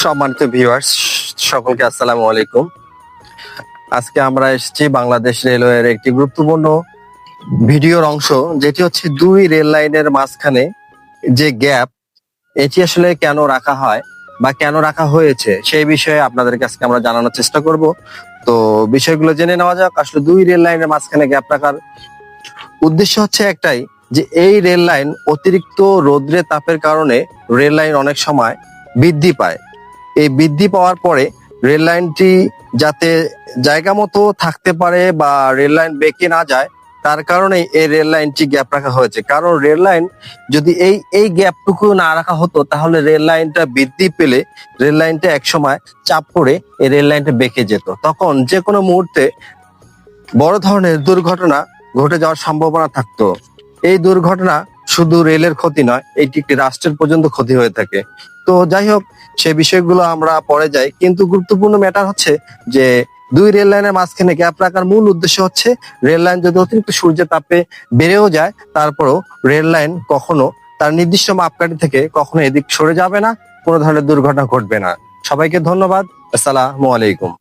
সম্মানিত ভিউয়ার্স, সকলকে আসসালামু আলাইকুম। আজকে আমরা এসেছি বাংলাদেশ রেলওয়ের একটি গুরুত্বপূর্ণ ভিডিওর অংশ, যেটি হচ্ছে দুই রেল লাইনের মাঝখানে যে গ্যাপ, এটি আসলে কেন রাখা হয় বা কেন রাখা হয়েছে সেই বিষয়ে আপনাদের কাছে আমরা জানানোর চেষ্টা করব। তো বিষয়গুলো জেনে নেওয়া যাক। আসলে দুই রেল লাইনের মাঝখানে গ্যাপ রাখার উদ্দেশ্য হচ্ছে একটাই, যে এই রেল লাইন অতিরিক্ত রৌদ্রের তাপের কারণে রেল লাইন অনেক সময় বৃদ্ধি পায়। এই বৃদ্ধি পাওয়ার পরে রেল লাইনটি যাতে জায়গা মতো থাকতে পারে বা রেল লাইন বেঁকে না যায়, তার কারণে এই রেল লাইনটি গ্যাপ রাখা হয়েছে। কারণ রেল লাইন যদি এই গ্যাপটুকু না রাখা হতো, তাহলে রেল লাইনটা বৃদ্ধি পেলে রেল লাইনটা একসময় চাপ পড়ে এই রেল লাইনটা বেঁকে যেত। তখন যে কোনো মুহূর্তে বড় ধরনের দুর্ঘটনা ঘটে যাওয়ার সম্ভাবনা থাকতো। এই দুর্ঘটনা শুধু রেলের ক্ষতি নয়, এটি একটি রাষ্ট্রের পর্যন্ত ক্ষতি হয়ে থাকে। তো যাই হোক, সে বিষয়গুলো আমরা পরে যাই, কিন্তু গুরুত্বপূর্ণ ম্যাটার হচ্ছে যে দুই রেল লাইনের মাঝখানে গ্যাপ রাখার মূল উদ্দেশ্য হচ্ছে, রেল লাইন যদি অতিরিক্ত সূর্যের তাপে বেড়েও যায়, তারপরেও রেল লাইন কখনো তার নির্দিষ্ট মাপকাঠি থেকে কখনো এদিক সরে যাবে না, কোনো ধরনের দুর্ঘটনা ঘটবে না। সবাইকে ধন্যবাদ। আসসালামু আলাইকুম।